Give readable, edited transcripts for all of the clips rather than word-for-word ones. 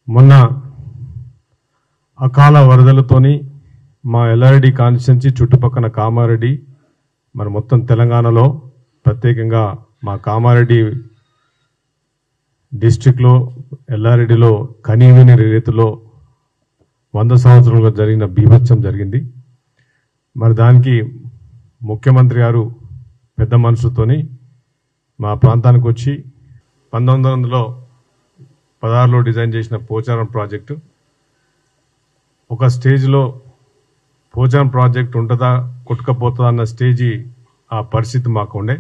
మొన్న అకాల వరదలతోని మా ఎల్ఆర్డి కాన్స్టిట్యున్సీ చుట్టుపక్కల కామారెడ్డి మరి మొత్తం తెలంగాణలో ప్రత్యేకంగా మా కామారెడ్డి డిస్ట్రిక్ట్లో ఎల్ఆర్డిలో కనీవిని రీతిలో 100 సంవత్సరాలుగా జరిగిన బీభత్సం జరిగింది. మరి దానికి ముఖ్యమంత్రి గారు పెద్ద మనసుతోని మా ప్రాంతానికి వచ్చి 1916లో డిజైన్ చేసిన పోచారం ప్రాజెక్టు ఒక స్టేజ్లో పోచారం ప్రాజెక్ట్ ఉంటుందా కొట్టుకపోతుందా అన్న స్టేజీ ఆ పరిస్థితి మాకు ఉండే.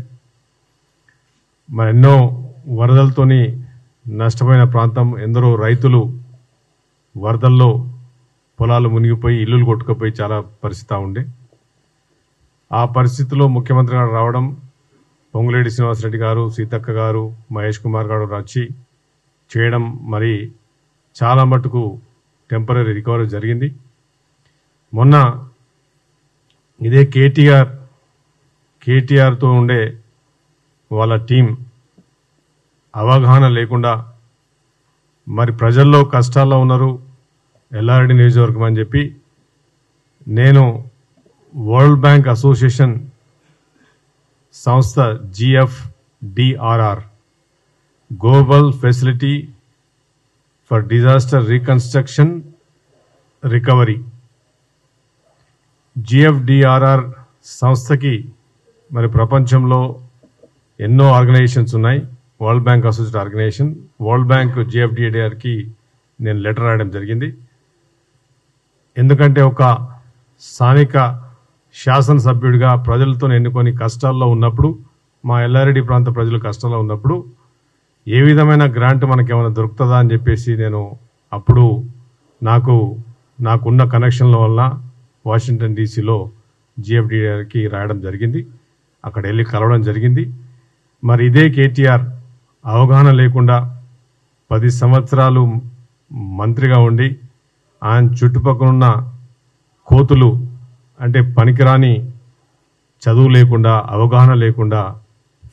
మరి ఎన్నో వరదలతోని నష్టపోయిన ప్రాంతం, ఎందరో రైతులు వరదల్లో పొలాలు మునిగిపోయి ఇల్లులు కొట్టుకుపోయి చాలా పరిస్థితి ఉండే. ఆ పరిస్థితిలో ముఖ్యమంత్రి గారు రావడం, పొంగులేటి శ్రీనివాసరెడ్డి గారు, సీతక్క గారు, మహేష్ కుమార్ గారు వచ్చి చేయడం మరి చాలా మటుకు టెంపరీ రికవరీ జరిగింది. మొన్న ఇదే కేటీఆర్తో ఉండే వాళ్ళ టీం అవగాహన లేకుండా మరి ప్రజల్లో కష్టాల్లో ఉన్నారు ఎల్ఆర్డి నియోజకవర్గం అని చెప్పి నేను వరల్డ్ బ్యాంక్ అసోసియేషన్ సంస్థ GFDRR global facility for disaster reconstruction recovery GFDRR సంస్థకి మరి ప్రపంచంలో ఎన్నో ఆర్గనైజేషన్స్ ఉన్నాయి. World Bank associate organization, World Bank GFDRకి నేను లెటర్ రాయడం జరిగింది. ఎందుకంటే ఒక స్థానిక శాసనసభ్యుడిగా ప్రజలతో ఎన్నుకొని కష్టాల్లో ఉన్నప్పుడు, మా ఎల్ఆర్డి ప్రాంత ప్రజలు కష్టాల్లో ఉన్నప్పుడు ఏ విధమైన గ్రాంట్ మనకేమైనా దొరుకుతుందా అని చెప్పేసి నేను అప్పుడు నాకున్న కనెక్షన్ల వల్ల వాషింగ్టన్ డీసీలో GFDRకి రాయడం జరిగింది. అక్కడ వెళ్ళి కలవడం జరిగింది. మరి ఇదే కేటీఆర్ అవగాహన లేకుండా 10 సంవత్సరాలు మంత్రిగా ఉండి ఆయన చుట్టుపక్కల కోతులు అంటే పనికిరాని చదువు లేకుండా, అవగాహన లేకుండా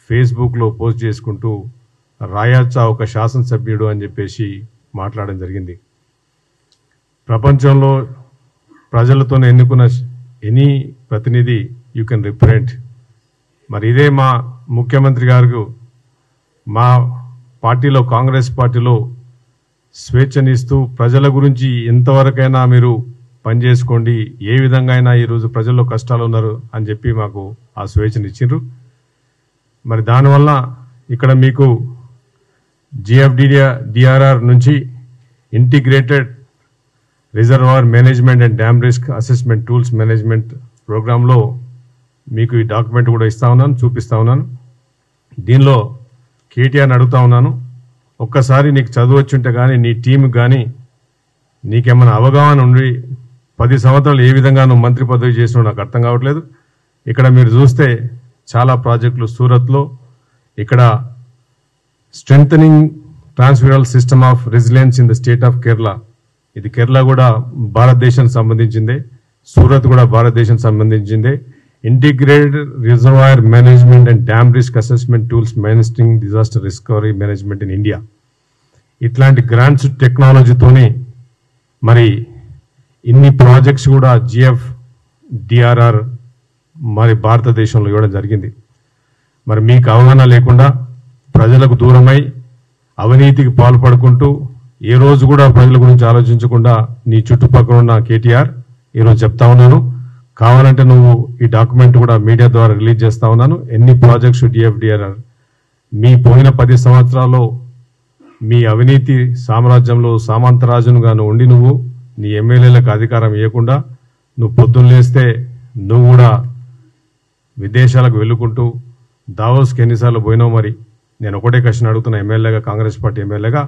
ఫేస్బుక్లో పోస్ట్ చేసుకుంటూ రాయచ్చా ఒక శాసనసభ్యుడు అని చెప్పేసి మాట్లాడడం జరిగింది. ప్రపంచంలో ప్రజలతో ఎన్నుకున్న ఎనీ ప్రతినిధి యూ కెన్ రిప్రజెంట్. మరి ఇదే మా ముఖ్యమంత్రి గారు మా పార్టీలో, కాంగ్రెస్ పార్టీలో స్వేచ్ఛనిస్తూ ప్రజల గురించి ఎంతవరకైనా మీరు పనిచేసుకోండి, ఏ విధంగా అయినా ఈరోజు ప్రజల్లో కష్టాలు ఉన్నారు అని చెప్పి మాకు ఆ స్వేచ్ఛనిచ్చిండ్రు. మరి దానివల్ల ఇక్కడ మీకు GFDRR నుంచి integrated reservoir management and dam risk assessment tools management ప్రోగ్రాంలో మీకు ఈ డాక్యుమెంట్ కూడా ఇస్తా ఉన్నాను, చూపిస్తా ఉన్నాను. దీనిలో కేటీఆర్ని అడుగుతా ఉన్నాను, ఒక్కసారి నీకు చదువు వచ్చి ఉంటే కానీ, నీ టీంకి కానీ నీకేమైనా అవగాహన ఉండి 10 సంవత్సరాలు ఏ విధంగా నువ్వు మంత్రి పదవి చేసినావు నాకు అర్థం కావట్లేదు. ఇక్కడ మీరు చూస్తే చాలా ప్రాజెక్టులు సూరత్లో, ఇక్కడ strengthening transferal system of resilience in the state of Kerala, ఇది కేరళ కూడా భారతదేశానికి సంబంధించిందే, సూరత్ కూడా భారతదేశానికి సంబంధించిందే. Integrated reservoir management and dam risk assessment tools managing disaster recovery management in India. ఇట్లాంటి గ్రాంట్స్ టెక్నాలజీతోనే మరి ఇన్ని ప్రాజెక్ట్స్ కూడా GFDRR మరి భారతదేశంలో ఇవ్వడం జరిగింది. మరి మీకు అవగాహన లేకుండా ప్రజలకు దూరమై అవినీతికి పాల్పడుకుంటూ ఏ రోజు కూడా ప్రజల గురించి ఆలోచించకుండా నీ చుట్టుపక్కల ఉన్న కేటీఆర్ ఈరోజు చెప్తా ఉన్నాను, కావాలంటే నువ్వు ఈ డాక్యుమెంట్ కూడా మీడియా ద్వారా రిలీజ్ చేస్తా ఉన్నాను. ఎన్ని ప్రాజెక్ట్స్ GFDRR మీ పోయిన 10 సంవత్సరాల్లో మీ అవినీతి సామ్రాజ్యంలో సామంతరాజునుగా నువ్వు ఉండి నువ్వు నీ ఎమ్మెల్యేలకు అధికారం ఇవ్వకుండా నువ్వు పొద్దున్న లేస్తే నువ్వు కూడా విదేశాలకు వెళ్ళుకుంటూ దావోస్కి ఎన్నిసార్లు పోయినావు. మరి నేను ఒకటే క్వశ్చన్ అడుగుతున్నా, ఎమ్మెల్యేగా, కాంగ్రెస్ పార్టీ ఎమ్మెల్యేగా,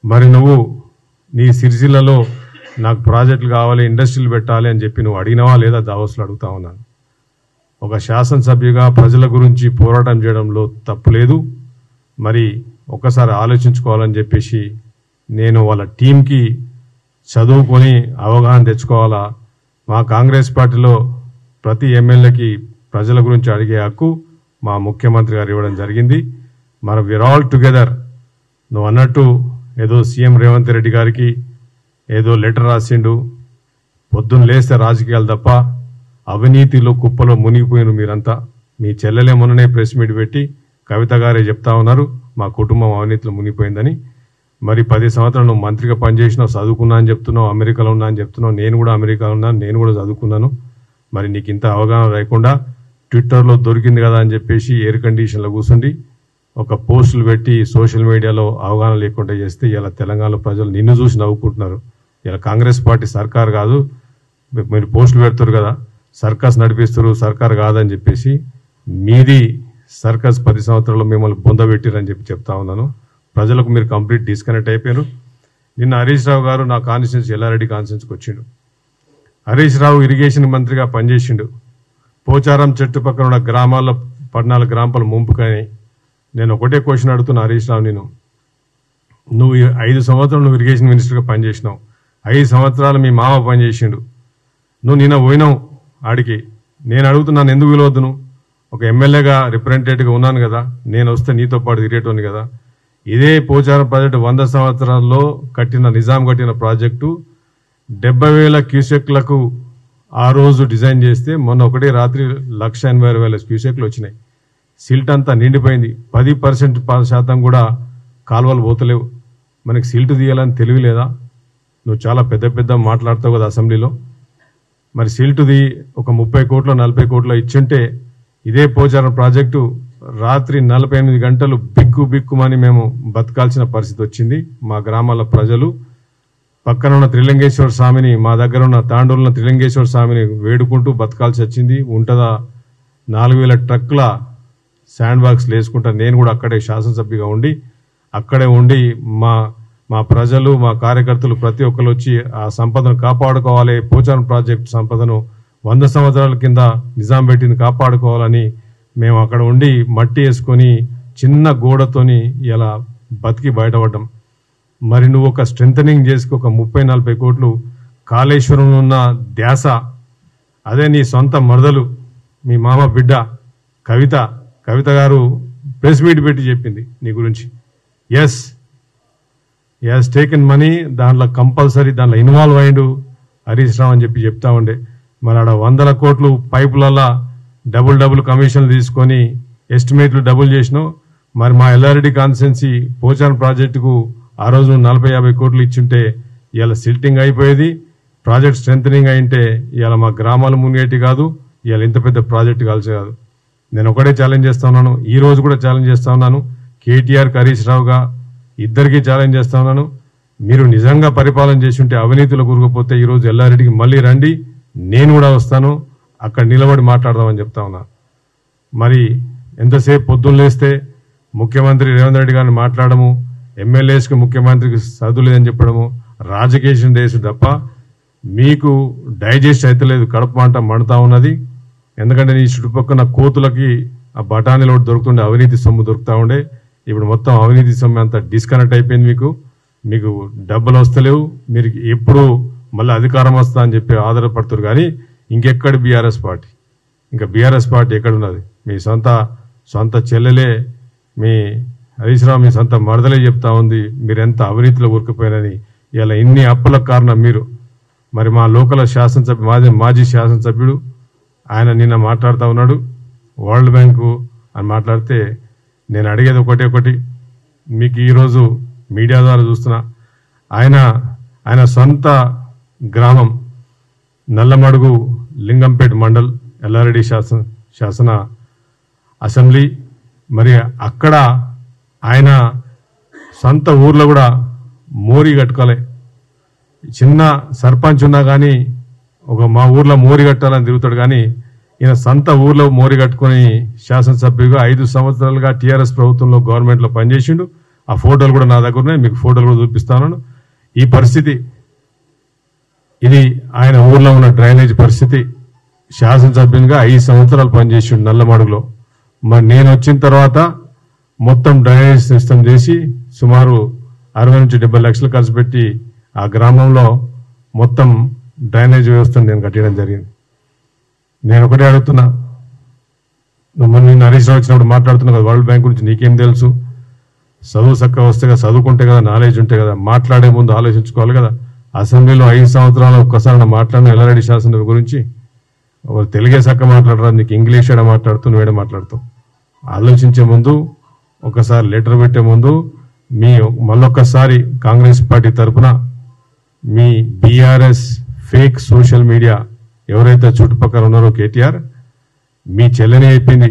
మరి నువ్వు నీ సిరిసిల్లలో నాకు ప్రాజెక్టులు కావాలి, ఇండస్ట్రీలు పెట్టాలి అని చెప్పి నువ్వు అడిగినవా లేదా దావోస్లో అడుగుతా ఉన్నాను. ఒక శాసనసభ్యుగా ప్రజల గురించి పోరాటం చేయడంలో తప్పు లేదు. మరి ఒక్కసారి ఆలోచించుకోవాలని చెప్పేసి నేను వాళ్ళ టీంకి చదువుకొని అవగాహన తెచ్చుకోవాలా. మా కాంగ్రెస్ పార్టీలో ప్రతి ఎమ్మెల్యేకి ప్రజల గురించి అడిగే హక్కు మా ముఖ్యమంత్రి గారు ఇవ్వడం జరిగింది. మరి విర్ ఆల్ టుగెదర్. నువ్వు అన్నట్టు ఏదో సీఎం రేవంత్ రెడ్డి గారికి ఏదో లెటర్ రాసిండు. పొద్దున్న లేస్తే రాజకీయాలు తప్ప అవినీతిలో కుప్పలో మునిగిపోయిన మీరంతా. మీ చెల్లెలే మొన్ననే ప్రెస్ మీట్ పెట్టి కవిత గారే చెప్తా ఉన్నారు మా కుటుంబం అవినీతిలో మునిగిపోయిందని. మరి 10 సంవత్సరాలు నువ్వు మంత్రిగా పనిచేసినావు, చదువుకున్నా అని చెప్తున్నావు, అమెరికాలో ఉన్నా అని చెప్తున్నావు. నేను కూడా అమెరికాలో ఉన్నాను, నేను కూడా చదువుకున్నాను. మరి నీకు ఇంత అవగాహన లేకుండా ట్విట్టర్లో దొరికింది కదా అని చెప్పేసి ఎయిర్ కండిషన్లో కూర్చుండి ఒక పోస్టులు పెట్టి సోషల్ మీడియాలో అవగాహన లేకుండా చేస్తే ఇలా తెలంగాణలో ప్రజలు నిన్ను చూసి నవ్వుకుంటున్నారు. ఇలా కాంగ్రెస్ పార్టీ సర్కార్ కాదు, మీరు పోస్టులు పెడతారు కదా, సర్కస్ నడిపిస్తారు, సర్కార్ కాదని చెప్పేసి మీది సర్కస్ 10 సంవత్సరాలు మిమ్మల్ని బొందబెట్టిరని చెప్తా ఉన్నాను. ప్రజలకు మీరు కంప్లీట్ డిస్కనెక్ట్ అయిపోయారు. నిన్న హరీష్ రావు గారు నా కాన్స్టిట్యూన్సీ ఎల్లారెడ్డి కాన్స్టిట్యూన్సీకి వచ్చిండు. హరీష్ రావు ఇరిగేషన్ మంత్రిగా పనిచేసిండు. పోచారం చుట్టుపక్కల ఉన్న గ్రామాల్లో 14 గ్రామాల ముంపుకని నేను ఒకటే క్వశ్చన్ అడుగుతున్నా హరీష్ రావు, నువ్వు 5 సంవత్సరాలు నువ్వు ఇరిగేషన్ మినిస్టర్గా పనిచేసినావు, 5 సంవత్సరాలు మీ మామ పనిచేసిండు, నువ్వు నిన్న పోయినావు ఆడికి. నేను అడుగుతున్నాను ఎందుకు విలువద్దును? ఒక ఎమ్మెల్యేగా రిప్రజెంటేటివ్గా ఉన్నాను కదా, నేను వస్తే నీతో పాటు తిరిగేటోని కదా. ఇదే పోచారం ప్రాజెక్టు 100 సంవత్సరాల్లో నిజాం కట్టిన ప్రాజెక్టు 70,000 క్యూసెక్లకు ఆ రోజు డిజైన్ చేస్తే మొన్న ఒకటే రాత్రి 1,86,000 క్యూసెక్లు వచ్చినాయి. సిల్ట్ అంతా నిండిపోయింది. 10% కూడా కాలువలు పోతలేవు. మనకి సిల్ట్ తీయాలని తెలివి లేదా? నువ్వు చాలా పెద్ద మాట్లాడతావు కదా అసెంబ్లీలో. మరి సిల్ట్ది ఒక 30 కోట్లు 40 కోట్లు ఇచ్చుంటే ఇదే పోచారం ప్రాజెక్టు రాత్రి 48 గంటలు బిక్కుమని మేము బతకాల్సిన పరిస్థితి వచ్చింది. మా గ్రామాల ప్రజలు పక్కన ఉన్న త్రిలింగేశ్వర స్వామిని, మా దగ్గర ఉన్న తాండూరులో త్రిలింగేశ్వర స్వామిని వేడుకుంటూ బతకాల్సి వచ్చింది. ఉంటుందా 4,000 ట్రక్కుల శాండ్ బాక్స్ వేసుకుంటా నేను కూడా అక్కడే శాసనసభ్యుగా ఉండి అక్కడే ఉండి మా ప్రజలు మా కార్యకర్తలు ప్రతి ఒక్కరు వచ్చి ఆ సంపదను కాపాడుకోవాలి, పోచారం ప్రాజెక్టు సంపదను 100 సంవత్సరాల కింద నిజాం పెట్టింది కాపాడుకోవాలని మేము అక్కడ ఉండి మట్టి వేసుకొని చిన్న గోడతోని ఇలా బతికి బయటపడ్డాం. మరి నువ్వు ఒక స్ట్రెంథనింగ్ చేసుకు ఒక 30-40 కోట్లు కాళేశ్వరంలో ఉన్న ధ్యాస, అదే నీ సొంత మరదలు మీ మామ బిడ్డ కవిత గారు ప్రెస్ మీట్ పెట్టి చెప్పింది నీ గురించి. ఎస్ టేకెన్ మనీ, దాంట్లో కంపల్సరీ దాంట్లో ఇన్వాల్వ్ అయ్యిండు హరీష్ రావు అని చెప్తా ఉండే. మరి ఆడ 100 కోట్లు పైపులల్లా డబుల్ కమిషన్లు తీసుకొని ఎస్టిమేట్లు డబుల్ చేసినావు. మరి మా ఎల్లారెడ్డి కాన్స్టిట్యున్సీ పోచారం ప్రాజెక్టుకు ఆ రోజు 40-50 కోట్లు ఇచ్చుంటే ఇవాళ సిల్టింగ్ అయిపోయేది, ప్రాజెక్ట్ స్ట్రెంథనింగ్ అయింటే ఇవాళ మా గ్రామాలు మునిగేటి కాదు, ఇవాళ ఇంత పెద్ద ప్రాజెక్టు కాల్సి కాదు. నేను ఒకటే ఛాలెంజ్ చేస్తా ఉన్నాను, ఈ రోజు కూడా ఛాలెంజ్ చేస్తా ఉన్నాను, కేటీఆర్ హరీష్ రావుగా ఇద్దరికీ ఛాలెంజ్ చేస్తా ఉన్నాను. మీరు నిజంగా పరిపాలన చేసి ఉంటే అవినీతిలో కూరుకుపోతే ఈరోజు ఎల్లారెడ్డికి మళ్ళీ రండి, నేను కూడా వస్తాను, అక్కడ నిలబడి మాట్లాడదామని చెప్తా ఉన్నా. మరి ఎంతసేపు పొద్దున్న లేస్తే ముఖ్యమంత్రి రేవంత్ రెడ్డి గారిని మాట్లాడము, ఎమ్మెల్యేస్కి ముఖ్యమంత్రికి చదువు లేదని చెప్పడము, రాజకీయం దేశం తప్ప మీకు డైజెస్ట్ అయితలేదు, కడుపు మంట మండుతా ఉన్నది. ఎందుకంటే నీ చుట్టుపక్కల కోతులకి ఆ బఠానీలో దొరుకుతుండే అవినీతి సొమ్ము దొరుకుతూ ఉండే. ఇప్పుడు మొత్తం అవినీతి సొమ్ము అంతా డిస్కనెక్ట్ అయిపోయింది. మీకు డబ్బులు వస్తలేవు, మీరు ఎప్పుడు మళ్ళీ అధికారం వస్తా అని చెప్పి ఆధారపడుతున్నారు. కానీ ఇంకెక్కడ బీఆర్ఎస్ పార్టీ, ఇంకా బీఆర్ఎస్ పార్టీ ఎక్కడున్నది? మీ సొంత చెల్లెలే మీ హరీష్ రావు మీ సొంత మరదలే చెప్తా ఉంది మీరు ఎంత అవినీతిలో ఉరికిపోయినని. ఇలా ఇన్ని అప్పులకు కారణం మీరు. మరి మా లోకల్ శాసనసభ్యు మాజీ శాసనసభ్యుడు ఆయన నిన్న మాట్లాడుతూ ఉన్నాడు వరల్డ్ బ్యాంకు అని మాట్లాడితే, నేను అడిగేది ఒకటి, మీకు ఈరోజు మీడియా ద్వారా చూస్తున్నా, ఆయన సొంత గ్రామం నల్లమడుగు లింగంపేట మండల్ ఎల్లారెడ్డి శాసన అసెంబ్లీ. మరి అక్కడ ఆయన సొంత ఊర్లో కూడా మోరీ కట్టుకోలే. చిన్న సర్పంచ్ ఉన్నా కానీ మా ఊర్లో మోరీ కట్టాలని తిరుగుతాడు, కానీ ఈయన సొంత ఊర్లో మోరీ కట్టుకుని శాసనసభ్యుగా 5 సంవత్సరాలుగా టీఆర్ఎస్ ప్రభుత్వంలో గవర్నమెంట్లో పనిచేసిండు. ఆ ఫోటోలు కూడా నా దగ్గర ఉన్నాయి, మీకు ఫోటోలు కూడా చూపిస్తాను. ఈ పరిస్థితి, ఇది ఆయన ఊర్లో ఉన్న డ్రైనేజ్ పరిస్థితి. శాసనసభ్యునిగా 5 సంవత్సరాలు పనిచేసిండు నల్లమడుగులో. మరి నేను వచ్చిన తర్వాత మొత్తం డ్రైనేజ్ సిస్టమ్ చేసి సుమారు 60 నుంచి 70 లక్షలు ఖర్చు పెట్టి ఆ గ్రామంలో మొత్తం డ్రైనేజ్ వ్యవస్థను నేను కట్టడం జరిగింది. నేను ఒకటే అడుగుతున్నా, నువ్వు నిన్న హరీష్ రావు వచ్చినప్పుడు మాట్లాడుతున్నా కదా వరల్డ్ బ్యాంక్ గురించి, నీకేం తెలుసు? చదువు చక్కగా వస్తే కదా, చదువుకుంటే కదా, నాలెడ్జ్ ఉంటే కదా, మాట్లాడే ముందు ఆలోచించుకోవాలి కదా. అసెంబ్లీలో 5 సంవత్సరాలు ఒక్కసారి మాట్లాడిన ఎల్లారెడ్డి శాసనం గురించి తెలుగే చక్క మాట్లాడరా, నీకు ఇంగ్లీష్ ఏడ మాట్లాడుతూ నువ్వేడ మాట్లాడుతావు. ఆలోచించే ముందు ఒకసారి లెటర్ పెట్టే ముందు మళ్ళొక్కసారి కాంగ్రెస్ పార్టీ తరఫున మీ బీఆర్ఎస్ ఫేక్ సోషల్ మీడియా ఎవరైతే చుట్టుపక్కల ఉన్నారో కేటీఆర్, మీ చెల్లెని అయిపోయింది,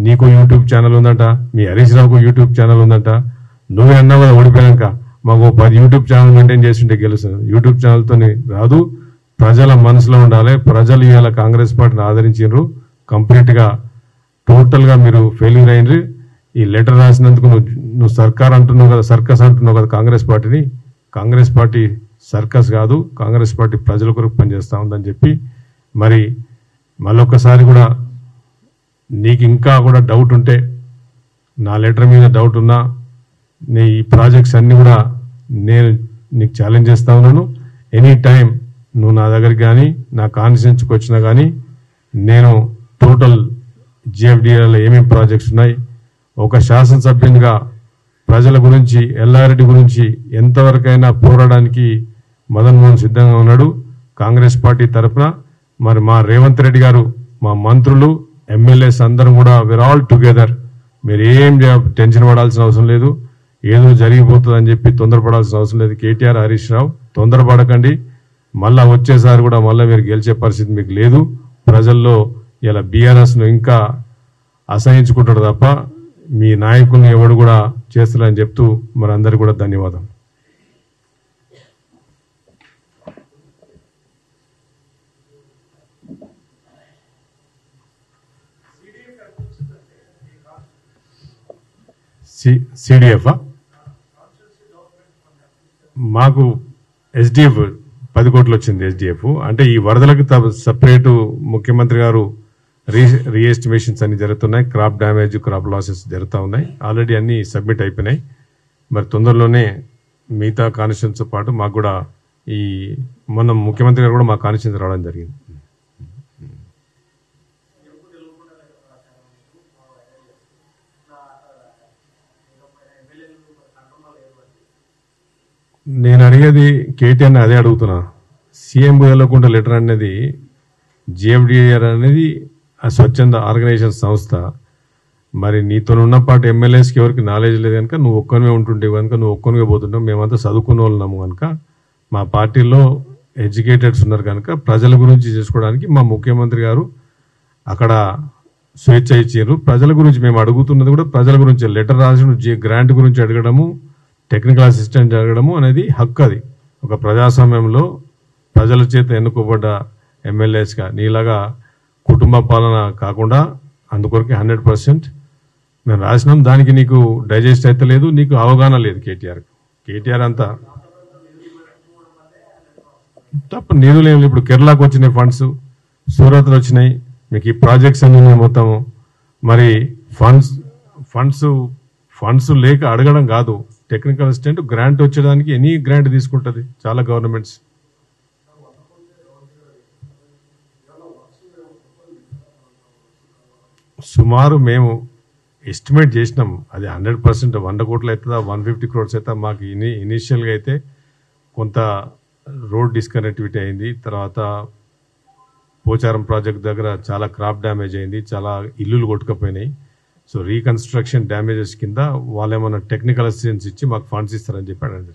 నీకు యూట్యూబ్ ఛానల్ ఉందంట, మీ హరీష్ రావుకు యూట్యూబ్ ఛానల్ ఉందంట. నువ్వే అన్నావు కదా ఓడిపోయాక మాకు 10 యూట్యూబ్ ఛానల్ మెయింటైన్ చేస్తుంటే గెలుస్తుంది. యూట్యూబ్ ఛానల్తో రాదు, ప్రజల మనసులో ఉండాలి. ప్రజలు ఇవాళ కాంగ్రెస్ పార్టీని ఆదరించారు. కంప్లీట్గా టోటల్గా మీరు ఫెయిల్యూర్ అయినరు. ఈ లెటర్ రాసినందుకు నువ్వు సర్కార్ అంటున్నావు కదా, సర్కస్ అంటున్నావు కదా కాంగ్రెస్ పార్టీని. కాంగ్రెస్ పార్టీ సర్కస్ కాదు, కాంగ్రెస్ పార్టీ ప్రజల కొరకు పనిచేస్తూ ఉందని చెప్పి మరి మళ్ళొక్కసారి కూడా నీకు ఇంకా కూడా డౌట్ ఉంటే, నా లెటర్ మీద డౌట్ ఉన్నా, నీ ఈ ప్రాజెక్ట్స్ అన్నీ కూడా నేను నీకు ఛాలెంజ్ చేస్తా ఉన్నాను. ఎనీ టైం నువ్వు నా దగ్గరికి కానీ నా కాన్స్టిట్యూన్సీకి వచ్చినా కానీ నేను టోటల్ జిఎఫ్డిఏలో ఏమేమి ప్రాజెక్ట్స్ ఉన్నాయి, ఒక శాసనసభ్యునిగా ప్రజల గురించి, ఎల్లారెడ్డి గురించి ఎంతవరకైనా పోరాడడానికి మదన్ మోహన్ సిద్ధంగా ఉన్నాడు కాంగ్రెస్ పార్టీ తరఫున. మరి మా రేవంత్ రెడ్డి గారు, మా మంత్రులు, ఎమ్మెల్యేస్ అందరం కూడా వీఆర్ ఆల్ టుగెదర్. మీరు ఏం టెన్షన్ పడాల్సిన అవసరం లేదు, ఏదో జరిగిపోతుందని చెప్పి తొందరపడాల్సిన అవసరం లేదు. కేటీఆర్, హరీష్ రావు తొందరపడకండి. మళ్ళా వచ్చేసారి కూడా మళ్ళీ మీరు గెలిచే పరిస్థితి మీకు లేదు. ప్రజల్లో ఇలా బీఆర్ఎస్ను ఇంకా అసహించుకుంటాడు తప్ప మీ నాయకుల్ని ఎవడు కూడా చేస్తారని చెప్తూ మరి అందరికీ కూడా ధన్యవాదం. సిడిఎఫ్ మాకు ఎస్డిఎఫ్ 10 కోట్లు వచ్చింది. ఎస్డిఎఫ్ అంటే ఈ వరదలకు సపరేటు ముఖ్యమంత్రి గారు రీఎస్టిమేషన్స్ అన్ని జరుగుతున్నాయి. క్రాప్ డ్యామేజ్, క్రాప్ లాసెస్ జరుగుతూ ఉన్నాయి. ఆల్రెడీ అన్ని సబ్మిట్ అయిపోయినాయి. మరి తొందరలోనే మిగతా కాన్స్టిట్యూన్సీతో పాటు మాకు కూడా ఈ మొన్న ముఖ్యమంత్రి గారు కూడా మా కాన్స్టిట్యూన్సీ రావడం జరిగింది. నేను అడిగేది కేటీఆర్ని అదే అడుగుతున్నా. సీఎం వెళ్ళకుండా లెటర్ అనేది జిఎఫ్డిఆర్ అనేది స్వచ్ఛంద ఆర్గనైజేషన్ సంస్థ. మరి నీతో ఉన్న పాటు ఎమ్మెల్యేస్కి ఎవరికి నాలెడ్జ్ లేదు కనుక నువ్వు ఒక్కనివే ఉంటుంటే కనుక నువ్వు ఒక్కనివే పోతుంటావు. మేమంతా చదువుకున్న వాళ్ళము కనుక మా పార్టీలో ఎడ్యుకేటెడ్స్ ఉన్నారు కనుక ప్రజల గురించి చేసుకోవడానికి మా ముఖ్యమంత్రి గారు అక్కడ స్వేచ్ఛ ఇచ్చారు. ప్రజల గురించి మేము అడుగుతున్నది కూడా ప్రజల గురించి. లెటర్ రాసిన గ్రాంట్ గురించి అడగడము, టెక్నికల్ అసిస్టెంట్ అడగడము అనేది హక్కు. అది ఒక ప్రజాస్వామ్యంలో ప్రజల చేత ఎన్నుకోబడ్డ ఎమ్మెల్యేస్గా నీలాగా కుటుంబ పాలన కాకుండా అందుకొరకే 100% మేము రాసినాం. దానికి నీకు డైజెస్ట్ అయితే లేదు, నీకు అవగాహన లేదు. కేటీఆర్ అంతా తప్ప నిధులు ఏమి. ఇప్పుడు కేరళకు వచ్చినాయి ఫండ్స్, సూరత్లో వచ్చినాయి, మీకు ఈ ప్రాజెక్ట్స్ అన్ని ఉన్నాయి మొత్తము. మరి ఫండ్స్ లేక అడగడం కాదు. టెక్నికల్ అసిస్టెంట్ గ్రాంట్ వచ్చేదానికి ఎనీ గ్రాంట్ తీసుకుంటుంది చాలా గవర్నమెంట్స్. సుమారు మేము ఎస్టిమేట్ చేసినాం. అది 100% 100 కోట్లు అవుతుందా, 150 crores అవుతా. మాకు ఇనీషియల్గా అయితే కొంత రోడ్ డిస్కనెక్టివిటీ అయింది. తర్వాత పోచారం ప్రాజెక్ట్ దగ్గర చాలా క్రాప్ డ్యామేజ్ అయింది, చాలా ఇల్లులు కొట్టుకుపోయినాయి. సో రీకన్స్ట్రక్షన్ డ్యామేజెస్ కింద వాళ్ళు ఏమన్నా టెక్నికల్ అసిస్టెన్స్ ఇచ్చి మాకు ఫండ్స్ ఇస్తారని చెప్పాడు.